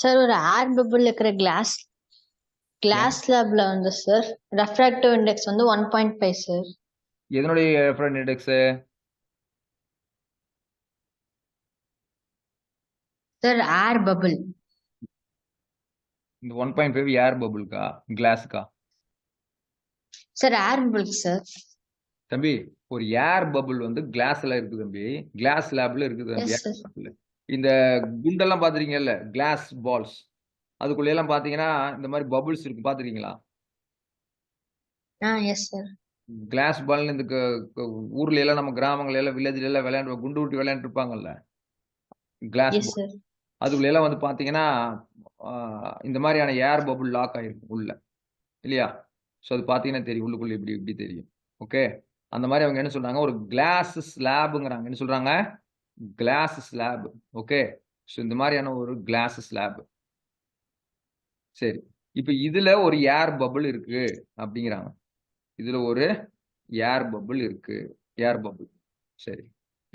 Sir ஒரு ஏர் bubble இருக்கிற class லேப்ல வந்து சார் ரெஃப்ராக்டிவ் இண்டெக்ஸ் வந்து 1.5 சார். எதனுடைய refractive index? Sir air bubble. இந்த 1.5 ஏர் பபிள்கா கிளாஸ்க்கா? Sir air bubble sir. தம்பி ஒரு ஏர் பபிள் வந்து கிளாஸ்ல இருக்கு தம்பி, கிளாஸ் லேப்ல இருக்குது தம்பி. இந்த குண்டெல்லாம் பாத்துறீங்கல்ல, கிளாஸ் பால்ஸ், அதுக்குள்ள எல்லாம் பாத்தீங்கன்னா இந்த மாதிரி பபிள்ஸ் இருக்கு, பாத்துறீங்களா? Yes sir. கிளாஸ் பால் இந்த ஊர்ல எல்லாம், நம்ம கிராமங்கள்ல எல்லாம், வில்லேஜ்ல எல்லாம் விளையாண்டு குண்டு விட்டு விளையாண்டு இருப்பாங்கல்ல, கிளாஸ் பால். அதுக்குள்ள எல்லாம் வந்து பாத்தீங்கன்னா இந்த மாதிரியான ஏர் பபிள் லாக் ஆயிருக்கும் உள்ள, இல்லையா? ஸோ அது பாத்தீங்கன்னா தெரியும், உள்ளுக்குள்ள இப்படி இப்படி தெரியும். ஓகே, அந்த மாதிரி அவங்க என்ன சொல்றாங்க, ஒரு கிளாஸ் ஸ்லாப்ங்கிறாங்க. என்ன சொல்றாங்க? Class slab. ஓகே, ஸோ இந்த மாதிரியான ஒரு கிளாஸ் ஸ்லாப். சரி, இப்ப இதுல ஒரு ஏர் பபிள் இருக்கு அப்படிங்கிறாங்க. இதுல ஒரு ஏர் பபிள் இருக்கு, ஏர் பபிள். சரி,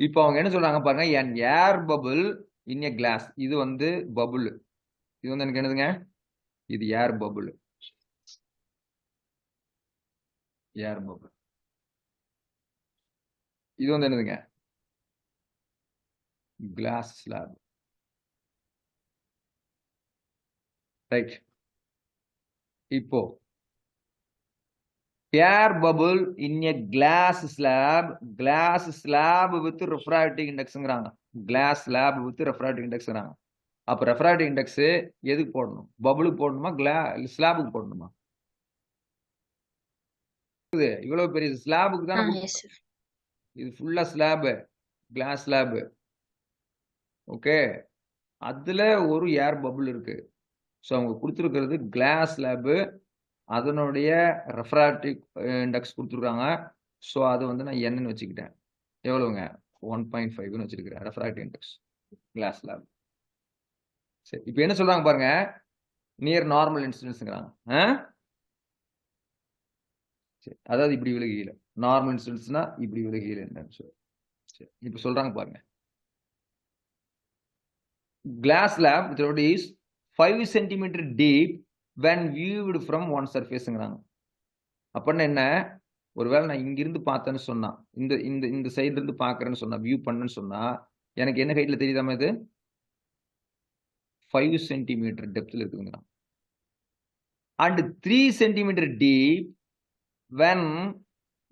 இப்போ அவங்க என்ன சொல்றாங்க பாருங்க, என் ஏர் பபிள் இன் எ கிளாஸ். இது வந்து பபிள், இது வந்து எனக்கு என்னதுங்க, இது ஏர் பபிள், ஏர் பபிள். இது வந்து என்னதுங்க, கிளாஸ் ஸ்லாப். ரைட், இப்போ air bubble in a glass slab with refractive இண்டெக்ஸ்ங்கிறாங்க. கிளாஸ் ஸ்லாப் வித் ரெஃப்ராக்டிவ் இண்டெக்ஸ்ங்கிறாங்க. அப்ப ரெஃப்ராக்டிவ் இண்டெக்ஸ் எதுக்கு போடணும்? பபிளுக்கு போடணுமா, ஸ்லாபுக்கு போடணுமா? இவ்வளவு பெரிய ஸ்லாபுக்கு தான். இது ஃபுல்லா ஸ்லாப், கிளாஸ் ஸ்லாப். ஓகே, அதுல ஒரு ஏர் பபிள் இருக்கு. ஸோ அவங்க கொடுத்துருக்கிறது கிளாஸ் ஸ்லாப், அதனுடைய ரெஃப்ராக்டிவ் இண்டெக்ஸ் கொடுத்துருக்காங்க. ஸோ அது வந்து நான் என்னன்னு வச்சுக்கிட்டேன். எவ்வளவுங்க? 1.5ன்னு வச்சிருக்கிறேன் ரெஃப்ராக்டிவ் இண்டெக்ஸ் கிளாஸ் ஸ்லாப். சரி, இப்போ என்ன சொல்றாங்க பாருங்க, நியர் நார்மல் இன்சிடென்ட்ஸ்ங்கிறாங்க. சரி, அதாவது இப்படி விலகில, நார்மல் இன்சிடென்ட்ஸ்னா இப்படி விலகில என்னன்னு சொல்லி. சரி, இப்போ சொல்றாங்க பாருங்க, glass slab is 5 cm deep when viewed from one surfaceங்கிறாங்க. அப்படின்னா என்ன? ஒருவேளை நான் இங்கிருந்து பார்த்தேன்னு சொன்னா, இந்த இந்த இந்த சைடுல இருந்து பாக்குறேன்னு சொன்னா, வியூ பண்ணேன்னு சொன்னா, எனக்கு என்ன ஹைட்ல தெரியுதாமா? இது 5 cm டெப்த்ல இருக்குங்கிறான். and 3 cm deep when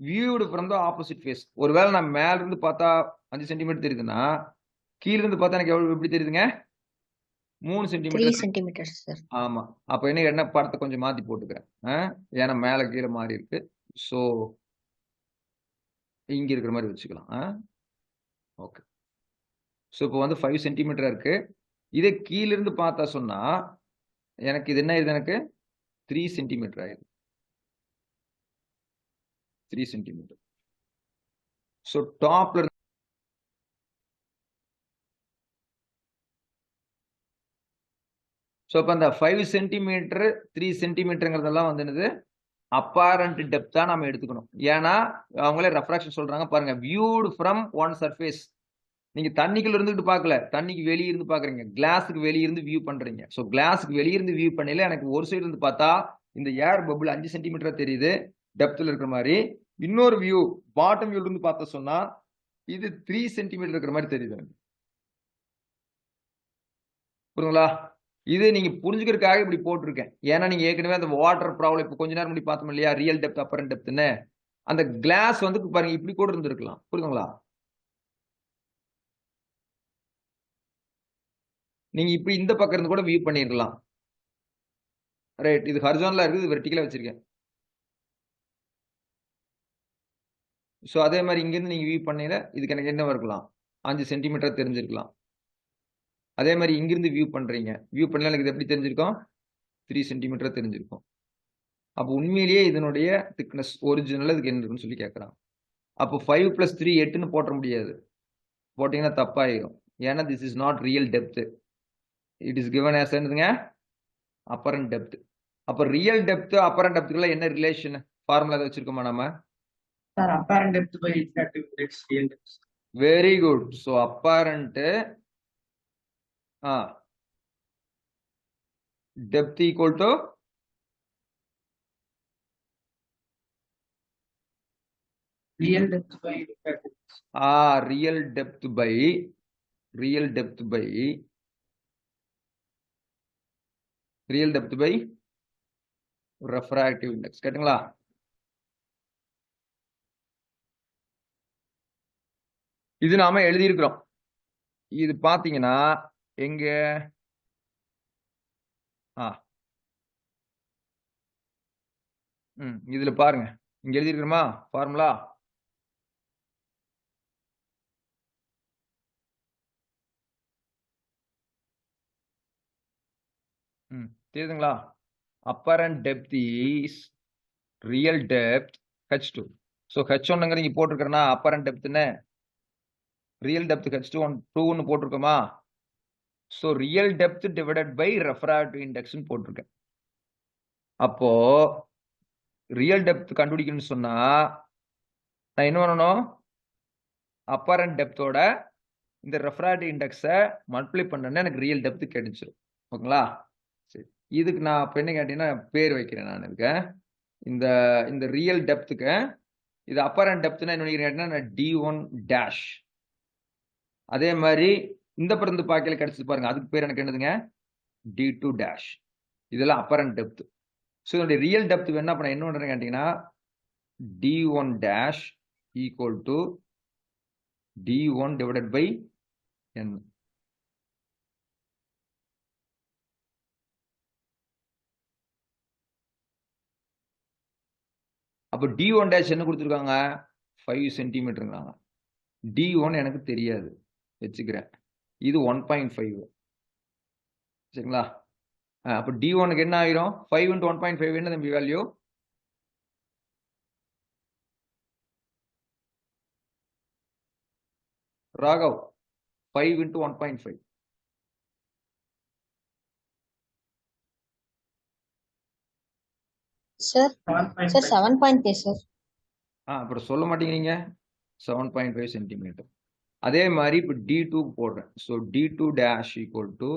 viewed from the opposite face. ஒருவேளை நான் மேல இருந்து பார்த்தா 5 சென்டிமீட்டர் தெரியுதுன்னா, கீழ இருந்து பார்த்தா எனக்கு எப்படி தெரியுதுங்க? 3 சென்டிமீட்டர். ஆமா, அப்ப என்ன படத்தை கொஞ்சம் மாத்தி போட்டுக்கிறேன், ஏன்னா மேல கீழே மாறி இருக்கு. சோ இங்க இருக்கிற மாதிரி வச்சுக்கலாம். ஓகே, சோ இப்போ வந்து 5 சென்டிமீட்டர் இருக்கு. இதே கீழ இருந்து பார்த்தா சொன்னா எனக்கு இது என்ன ஆயிடுது, எனக்கு 3 சென்டிமீட்டர் ஆயிடுது. 3 சென்டிமீட்டர். சோ டாப்ல இருந்து, சோ அப்ப அந்த 5 சென்டிமீட்டர் 3 சென்டிமீட்டர்ங்கிறதெல்லாம் வந்து என்னது, அப்பேரண்ட் டெப்தா நாம எடுத்துக்கணும். ஏன்னா அவங்களே ரெஃப்ராக்ஷன் சொல்றாங்க பாருங்க, வியூடு ஃப்ரம் ஒன் சர்ஃபேஸ். நீங்க தண்ணிக்குள்ள இருந்துட்டு பார்க்கல, தண்ணிக்கு வெளியே இருந்து பாக்குறீங்க, கிளாஸுக்கு வெளியே இருந்து வியூ பண்றீங்க. சோ கிளாஸுக்கு வெளியே இருந்து வியூ பண்ணல, எனக்கு ஒரு சைடு இருந்து பார்த்தா இந்த ஏர் பபிள் 5 சென்டிமீட்டர் தெரியுது டெப்த்ல இருக்கிற மாதிரி. இன்னொரு வியூ பாட்டம் வியூல இருந்து பார்த்தா சொன்னா இது 3 சென்டிமீட்டர் இருக்கிற மாதிரி தெரியுது. புரியுங்களா? இது நீங்க புரிஞ்சுக்கிறதுக்காக இப்படி போட்டிருக்கேன். ஏன்னா நீங்க ஏற்கனவே அந்த வாட்டர் ப்ராப்ளம் இப்ப கொஞ்ச நேரம் முன்னாடி பார்த்தோம் இல்லையா, ரியல் டெப்த் அப்பரண்ட் டெப்த்னு. அந்த கிளாஸ் வந்து பாருங்க இப்படி கூட இருந்திருக்கலாம். புரியுதுங்களா? நீங்க இப்படி இந்த பக்கம் இருந்து கூட வியூ பண்ணிருக்கலாம். ரைட், இது ஹரிசான்டலா இருக்குது, இது வெர்டிகலா வச்சிருக்கேன். சோ அதே மாதிரி இங்க இருந்து நீங்க வியூ பண்ணீங்க, இதுக்கு எனக்கு என்ன இருக்கலாம், 5 சென்டிமீட்டர் தெரிஞ்சிருக்கலாம். அதே மாதிரி இங்கிருந்து வியூ பண்றீங்க, வியூ பண்ணல எனக்கு இது எப்படி தெரிஞ்சிருக்கும், 3 சென்டிமீட்டர் தெரிஞ்சிருக்கும். அப்போ உண்மையிலேயே இதனுடைய திக்னஸ் ஒரிஜினல் இதுக்கு என்ன இருக்குன்னு சொல்லி கேட்கறாங்க. அப்போ 5 + 3 8ன்னு போட முடியாது, போட்டீங்கன்னா தப்பாயிரும். ஏன்னா this is not real depth, it is given as என்னதுங்க, அப்பரண்ட் டெப்த். அப்ப ரியல் டெப்த் அப்பரண்ட் டெப்த்க்குள்ள என்ன ரிலேஷன், ஃபார்முலா வச்சிருக்கோமா நம்ம? Sir, apparent depth by refractive index, real depth. Very good. So apparent depth equal to real depth by refractive index. real depth by real depth by refractive index. கேட்டுங்களா? இது நாம எழுதியிருக்கிறோம். இது பாத்தீங்கன்னா எங்க இதுல பாருங்க, இங்க எழுதியிருக்கிறோமா ஃபார்முலா? தெரியுதுங்களா? Apparent depth is real depth h2. So h1ங்கிறது இங்க போட்டிருக்கிறேன்னா அப்பரண்ட் டெப்த்னு, ரியல் டெப்த் h2 2ன்னு போட்டிருக்கோமா? So real depth divided by refractive இண்டெக்ஸ்னு போட்டிருக்கேன். அப்போ ரியல் டெப்த் கண்டுபிடிக்கணும்னு சொன்னா நான் என்ன பண்ணணும்? அப்பரண்ட் டெப்த்தோட இந்த ரெஃப்ராக்டிவ் இண்டெக்ஸை மல்டிப்ளை பண்ணேன்னா எனக்கு ரியல் டெப்த் கிடைச்சிரும். ஓகேங்களா? சரி, இதுக்கு நான் இப்போ என்ன கேட்டீங்கன்னா பேர் வைக்கிறேன். நான் இதுக்கு இந்த ரியல் டெப்த்துக்கு இது அப்பரண்ட் டெப்த்னா என்ன கேட்டீங்கன்னா d1 டேஷ். அதே மாதிரி இந்த பிறந்து பாக்கையில கிடைச்சது பாருங்க, அதுக்கு பேர் எனக்கு என்னதுங்க? d2 dash. இதெல்லாம் அப்பரண்ட் டெப்த். ஸோ இதனுடைய ரியல் டெப்த் என்ன பண்ண என்ன பண்றேன்னு கேட்டீங்கன்னா d1 dash equal to d1 divided by n. அப்போ d1 டேஷ் என்ன கொடுத்துருக்காங்க? 5 சென்டிமீட்டருங்கிறாங்க. d1 எனக்கு தெரியாது, வச்சுக்கிறேன். இது 1.5. சரிங்களா? அப்போ d1க்கு என்ன ஆயிரும்? 5 into 1.5 என்ன தம்பி value? Raghav, 5 into 1.5. Sir 7.5 sir. அப்புறம் சொல்ல மாட்டேங்கிறீங்க. 7.5 சென்டிமீட்டர். அதே மாதிரி இப்போ d2 போடுறேன். So d2 dash equal to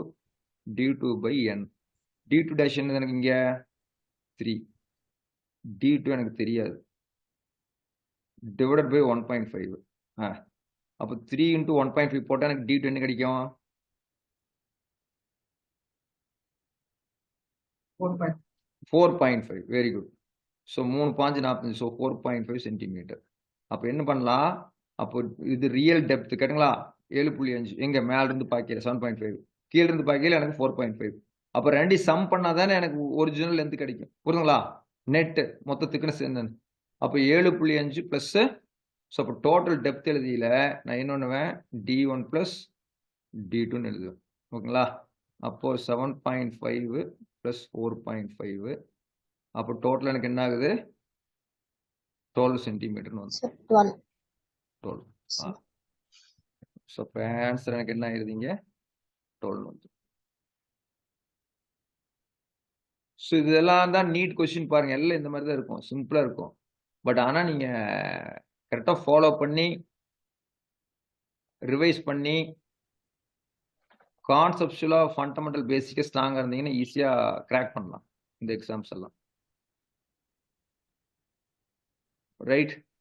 d2 by n. d2 dash என்ன எனக்கு இங்க 3. d2 எனக்கு தெரியாது, டிவைடட் பை 1.5. அப்போ 3 into 1.5 போட்டால் எனக்கு d2 என்ன கிடைக்கும்? 4.5. Very good. ஸோ 3 பாஞ்சு 45. So 4.5 centimetre. அப்போ என்ன பண்ணலாம்? அப்போ இது ரியல் டெப்த் கேட்டுங்களா? 7.5. எங்க மேல இருந்து பாக்கையில 7.5, கீழ இருந்து பாக்கையில எனக்கு 4.5. அப்போ ரெண்டு சம் பண்ணாதானே எனக்கு ஒரிஜினல் லென்த் கிடைக்கும். புரியுதுங்களா? நெட் மொத்த திக்னஸ் என்னன்னு. அப்போ 7.5 பிளஸ், ஸோ அப்போ டோட்டல் டெப்த் எழுதியில நான் என்ன பண்ணுவேன்? d1 பிளஸ் d2ன்னு எழுதுவேன். ஓகேங்களா? அப்போ 7.5 பிளஸ் 4.5. அப்போ டோட்டல் எனக்கு என்ன ஆகுது? 12 சென்டிமீட்டர்னு வந்து 12. ஸோ இப்போ ஆன்சர் எனக்கு என்ன ஆயிருதுங்க? 12 வந்து. ஸோ இதெல்லாம் தான் நீட் கொஸ்டின் பாருங்க, எல்லாம் இந்த மாதிரி தான் இருக்கும், சிம்பிளா இருக்கும். பட் ஆனால் நீங்க கரெக்டாக ஃபாலோ பண்ணி ரிவைஸ் பண்ணி கான்செப்சுவலா ஃபண்டமெண்டல் பேசிக்கா ஸ்ட்ராங்கா இருந்தீங்கன்னா ஈஸியா கிராக் பண்ணலாம் இந்த எக்ஸாம்ஸ் எல்லாம். ரைட்?